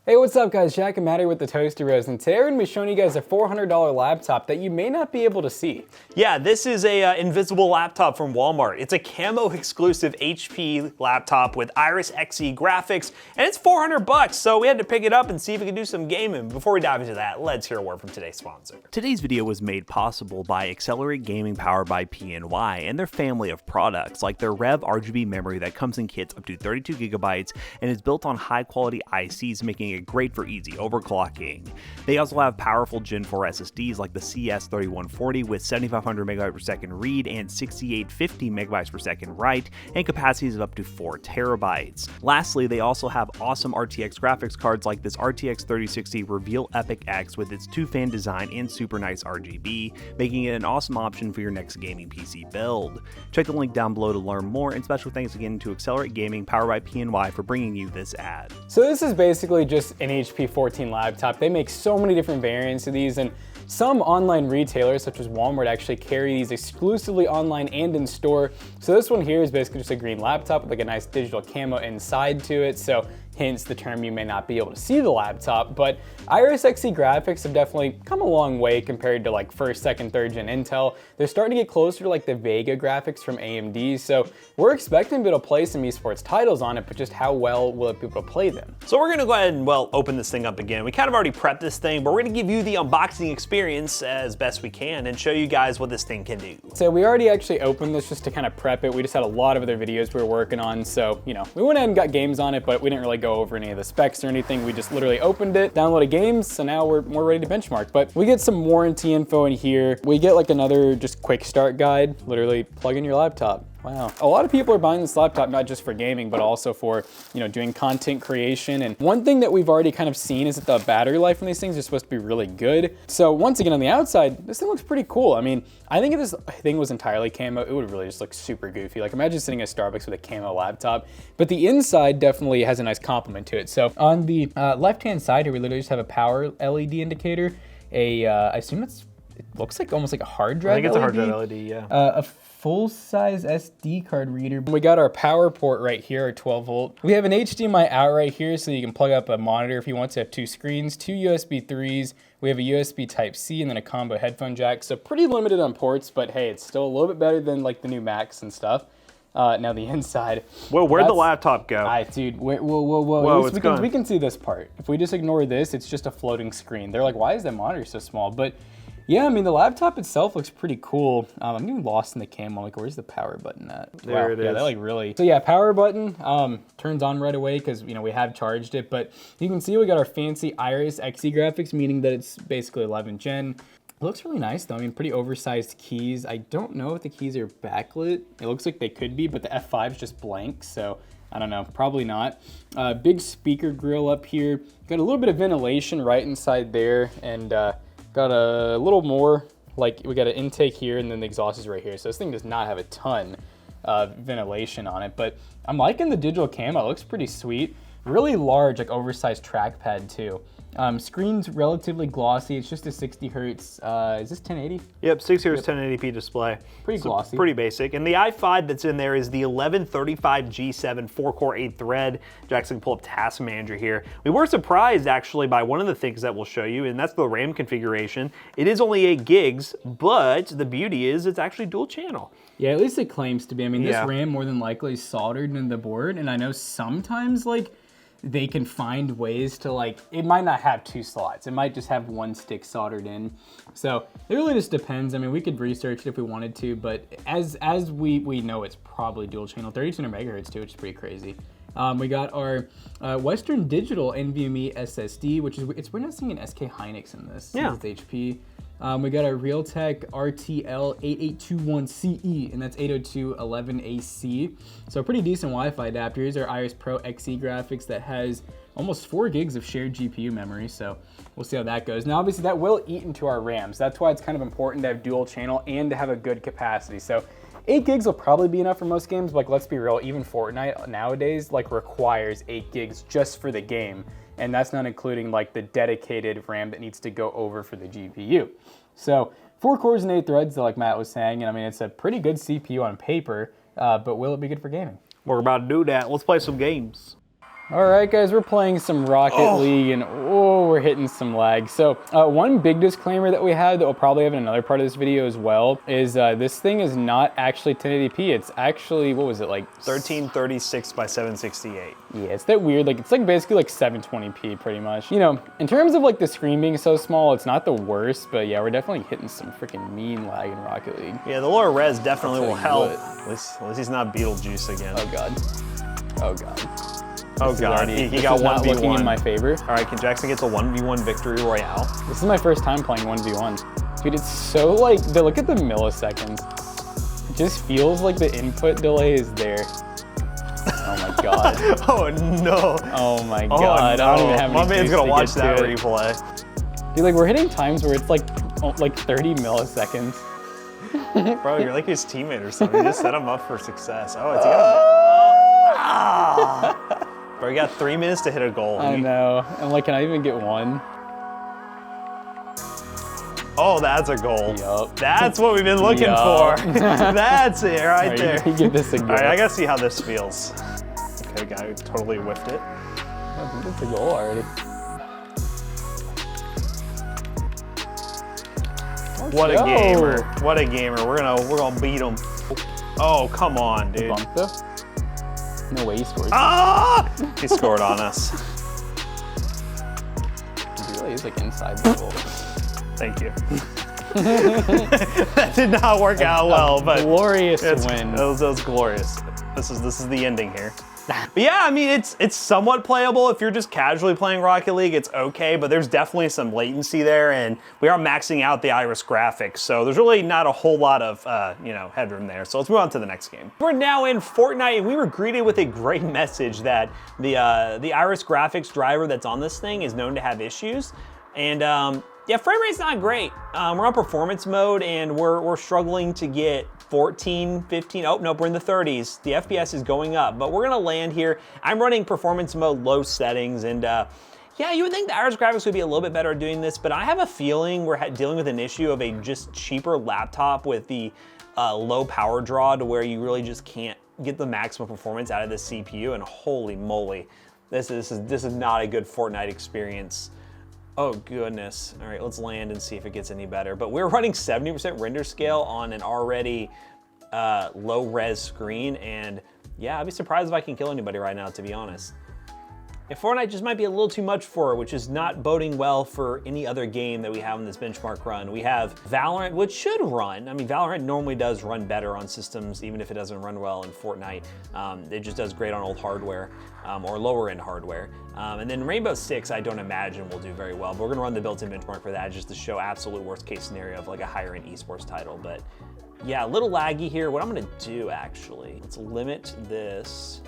Hey, what's up guys? Jack and Matt here with the ToastyBros, and today we're going to be showing you guys a $400 laptop that you may not be able to see. Yeah, this is a invisible laptop from Walmart. It's a camo exclusive HP laptop with Iris Xe graphics, and it's 400 bucks, so we had to pick it up and see if we could do some gaming. Before we dive into that, let's hear a word from today's sponsor. Today's video was made possible by Accelerate Gaming powered by PNY and their family of products, like their Rev RGB memory that comes in kits up to 32 gigabytes and is built on high quality ICs, making it great for easy overclocking. They also have powerful Gen 4 SSDs like the CS3140 with 7500 megabytes per second read and 6850 megabytes per second write, and capacities of up to 4 terabytes. Lastly, they also have awesome RTX graphics cards like this RTX 3060 Reveal Epic X with its 2-fan design and super nice RGB, making it an awesome option for your next gaming PC build. Check the link down below to learn more, and special thanks again to Accelerate Gaming powered by PNY for bringing you this ad. So this is basically just an HP 14 laptop. They make so many different variants of these, and some online retailers such as Walmart actually carry these exclusively online and in store. So this one here is basically just a green laptop with like a nice digital camo inside to it, so hence the term you may not be able to see the laptop. But Iris Xe graphics have definitely come a long way compared to like first, second, third gen Intel. They're starting to get closer to like the Vega graphics from AMD, so we're expecting to be able to play some esports titles on it, but just how well will it be able to play them? So we're gonna go ahead and, well, open this thing up again. We kind of already prepped this thing, but we're gonna give you the unboxing experience as best we can and show you guys what this thing can do. So we already actually opened this just to kind of prep it. We just had a lot of other videos we were working on, so, you know, we went ahead and got games on it, but we didn't really go over any of the specs or anything. We just literally opened it, downloaded games, so now we're ready to benchmark. But we get some warranty info in here. We get like another just quick start guide, literally plug in your laptop. Wow. A lot of people are buying this laptop not just for gaming, but also for, you know, doing content creation. And one thing that we've already kind of seen is that the battery life on these things is supposed to be really good. So once again, on the outside, this thing looks pretty cool. I mean, I think if this thing was entirely camo, it would really just look super goofy. Like imagine sitting at Starbucks with a camo laptop, but the inside definitely has a nice complement to it. So on the left-hand side here, we literally just have a power LED indicator. I assume it looks like almost like a hard drive LED. I think it's a hard drive LED, yeah. A full-size SD card reader. We got our power port right here, our 12 volt. We have an HDMI out right here, so you can plug up a monitor if you want to. Have 2 screens, 2 USB 3s. We have a USB Type-C and then a combo headphone jack. So pretty limited on ports, but hey, it's still a little bit better than like the new Macs and stuff. Now the inside. Well, where'd the laptop go? Dude, whoa. We can see this part. If we just ignore this, it's just a floating screen. They're like, why is the monitor so small? But yeah, I mean, the laptop itself looks pretty cool. I'm getting lost in the camo. Like, where's the power button at? There it is. Yeah, that like really. So yeah, power button turns on right away because, you know, we have charged it. But you can see we got our fancy Iris Xe graphics, meaning that it's basically 11th gen. It looks really nice though. I mean, pretty oversized keys. I don't know if the keys are backlit. It looks like they could be, but the F5 is just blank. So I don't know, probably not. Big speaker grill up here. Got a little bit of ventilation right inside there, and got a little more, like we got an intake here and then the exhaust is right here. So this thing does not have a ton of ventilation on it, but I'm liking the digital camo. It looks pretty sweet. Really large, like oversized trackpad too. Screen's relatively glossy. It's just a 60 hertz. Is this 1080? Yep, 60 hertz 1080p display. Pretty glossy. Pretty basic. And the i5 that's in there is the 1135 G7 4-core 8-thread. Jackson can pull up Task Manager here. We were surprised actually by one of the things that we'll show you, and that's the RAM configuration. It is only 8 gigs, but the beauty is it's actually dual channel. Yeah, at least it claims to be. I mean, this RAM more than likely is soldered into the board, and I know sometimes like they can find ways to, like, it might not have 2 slots. It might just have 1 stick soldered in. So it really just depends. I mean, we could research it if we wanted to, but as we know, it's probably dual channel, 3200 megahertz too, which is pretty crazy. We got our Western Digital NVMe SSD, which is, we're not seeing an SK Hynix in this. Yeah. It's HP. We got our Realtek RTL 8821CE, and that's 802.11ac. So pretty decent Wi-Fi adapter. Here's our Iris Pro Xe graphics that has almost 4 gigs of shared GPU memory, so we'll see how that goes. Now, obviously, that will eat into our RAMs. That's why it's kind of important to have dual channel and to have a good capacity. So 8 gigs will probably be enough for most games, but like, let's be real, even Fortnite nowadays like requires 8 gigs just for the game. And that's not including like the dedicated RAM that needs to go over for the GPU. So 4 cores and 8 threads, like Matt was saying, and I mean, it's a pretty good CPU on paper, but will it be good for gaming? We're about to do that. Let's play some games. All right, guys, we're playing some Rocket League, and we're hitting some lag. So one big disclaimer that we have that we'll probably have in another part of this video as well is this thing is not actually 1080p. It's actually, what was it, like 1336 by 768. Yeah, it's that weird, like it's like basically like 720p pretty much. You know, in terms of like the screen being so small, it's not the worst, but yeah, we're definitely hitting some freaking mean lag in Rocket League. Yeah, the lower res definitely will help. At least he's not Beetlejuice again. Oh God. Oh God. Oh God, he got 1v1. Not looking in my favor. All right, Jackson gets a 1v1 victory royale. This is my first time playing 1v1. Dude, it's so like, look at the milliseconds. It just feels like the input delay is there. Oh my God. Oh no. Oh my God. No. I don't even have My man's gonna watch that replay. Dude, like we're hitting times where it's like 30 milliseconds. Bro, you're like his teammate or something. You just set him up for success. Oh, it's Bro, you got 3 minutes to hit a goal. I know. I'm like, can I even get one? Oh, that's a goal. Yup. That's what we've been looking for. That's it right there. You give this a go. All right, I gotta see how this feels. Okay, guy totally whiffed it. I think it's a goal already. What a gamer! What a gamer! We're gonna beat him. Oh, come on, dude. Bump though? No way he scored. Ah! He scored on us. He really is like inside the goal. Thank you. That did not work out well, but glorious win. That was glorious. This is the ending here. But yeah, I mean, it's somewhat playable. If you're just casually playing Rocket League, it's okay, but there's definitely some latency there, and we are maxing out the Iris graphics, so there's really not a whole lot of, headroom there. So let's move on to the next game. We're now in Fortnite, and we were greeted with a great message that the Iris graphics driver that's on this thing is known to have issues, and yeah, frame rate's not great. We're on performance mode, and we're struggling to get 14, 15, oh, nope, we're in the 30s. The FPS is going up, but we're gonna land here. I'm running performance mode, low settings, and yeah, you would think the Iris graphics would be a little bit better at doing this, but I have a feeling we're dealing with an issue of a just cheaper laptop with the low power draw to where you really just can't get the maximum performance out of this CPU, and holy moly, this is not a good Fortnite experience. Oh goodness. All right, let's land and see if it gets any better. But we're running 70% render scale on an already low res screen, and yeah, I'd be surprised if I can kill anybody right now, to be honest. Yeah, Fortnite just might be a little too much for it, which is not boding well for any other game that we have in this benchmark run. We have Valorant, which should run. I mean, Valorant normally does run better on systems, even if it doesn't run well in Fortnite. It just does great on old hardware or lower end hardware. And then Rainbow Six, I don't imagine will do very well, but we're gonna run the built-in benchmark for that just to show absolute worst case scenario of like a higher end esports title. But yeah, a little laggy here. What I'm gonna do actually, let's limit this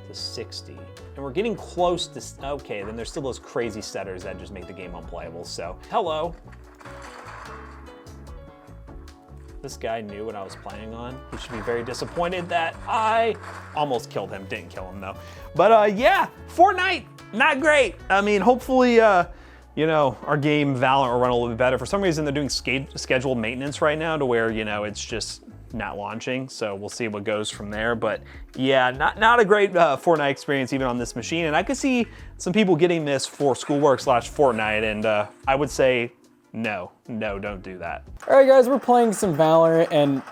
to 60. And we're getting close to, okay, then there's still those crazy stutters that just make the game unplayable. So, hello. This guy knew what I was playing on. He should be very disappointed that I almost killed him. Didn't kill him though. But yeah, Fortnite, not great. I mean, hopefully, our game Valorant will run a little bit better. For some reason, they're doing scheduled maintenance right now to where, it's just not launching. So we'll see what goes from there. But yeah, not a great Fortnite experience even on this machine. And I could see some people getting this for schoolwork / Fortnite. And I would say, no, don't do that. All right, guys, we're playing some Valorant, and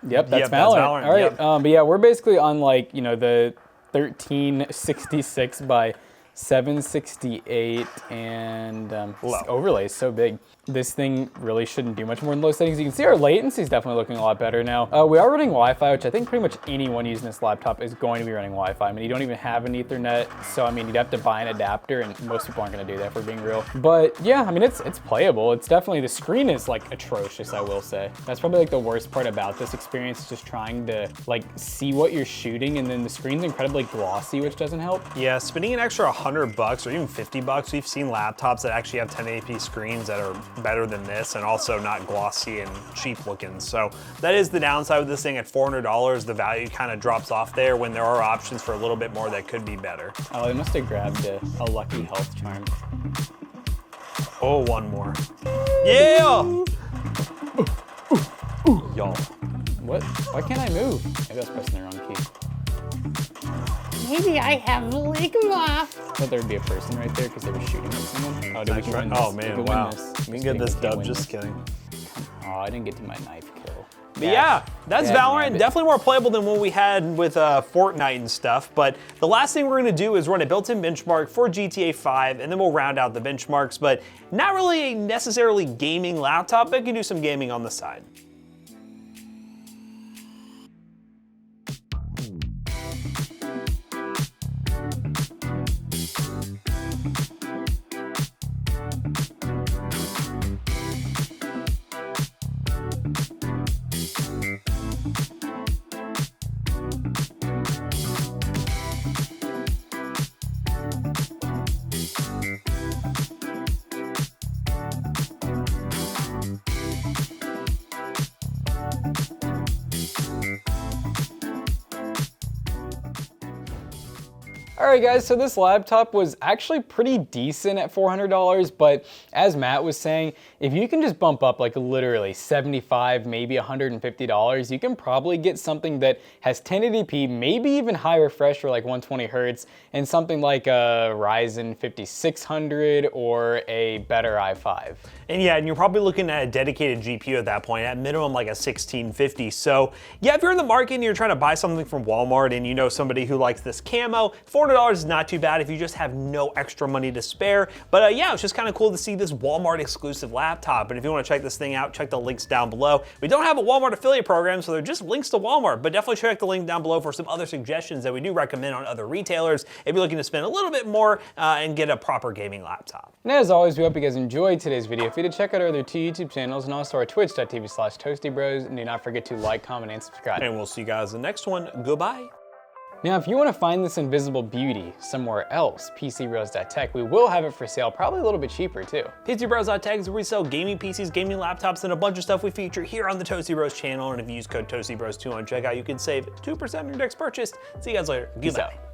yep, that's Valorant. All right, yep. But yeah, we're basically on like, the 1366 by 768, and this overlay is so big. This thing really shouldn't do much more than low settings. You can see our latency is definitely looking a lot better now. We are running Wi-Fi, which I think pretty much anyone using this laptop is going to be running Wi-Fi. I mean, you don't even have an Ethernet, so I mean, you'd have to buy an adapter, and most people aren't going to do that if we're being real. But yeah, I mean, it's playable. It's definitely, the screen is like atrocious, I will say. That's probably like the worst part about this experience, is just trying to like see what you're shooting, and then the screen's incredibly glossy, which doesn't help. Yeah, spending an extra $100 or even $50, we've seen laptops that actually have 1080p screens that are better than this, and also not glossy and cheap looking. So that is the downside with this thing. At $400, the value kind of drops off there when there are options for a little bit more that could be better. Oh, they must have grabbed a lucky health charm. Oh, one more. Yeah! Y'all. What? Why can't I move? Maybe I was pressing the wrong key. Maybe I have ligma. Thought there would be a person right there because they were shooting at someone. Oh, did we win this? Oh We man, could wow. win this. We can get this dub, just kidding. Oh, I didn't get to my knife kill. But yeah, that's Valorant. nabbit. Definitely more playable than what we had with Fortnite and stuff. But the last thing we're gonna do is run a built-in benchmark for GTA 5, and then we'll round out the benchmarks. But not really a necessarily gaming laptop, but you can do some gaming on the side. Alright guys, so this laptop was actually pretty decent at $400, but as Matt was saying, if you can just bump up like literally $75, maybe $150, you can probably get something that has 1080p, maybe even high refresh for like 120 Hertz, and something like a Ryzen 5600 or a better i5. And yeah, and you're probably looking at a dedicated GPU at that point, at minimum like a 1650. So yeah, if you're in the market and you're trying to buy something from Walmart and you know somebody who likes this camo, $400 is not too bad if you just have no extra money to spare. But yeah, it's just kind of cool to see this Walmart exclusive laptop. And if you want to check this thing out, check the links down below. We don't have a Walmart affiliate program, so they're just links to Walmart, but definitely check the link down below for some other suggestions that we do recommend on other retailers if you're looking to spend a little bit more and get a proper gaming laptop. And as always, we hope you guys enjoyed today's video. If you did, check out our other two YouTube channels and also our twitch.tv/ToastyBros. And do not forget to like, comment, and subscribe. And we'll see you guys in the next one. Goodbye. Now, if you want to find this invisible beauty somewhere else, PCBros.tech, we will have it for sale, probably a little bit cheaper too. PCBros.tech is where we sell gaming PCs, gaming laptops, and a bunch of stuff we feature here on the Toasty Bros channel. And if you use code ToastyBros2 on checkout, you can save 2% on your next purchase. See you guys later. Peace Goodbye. out.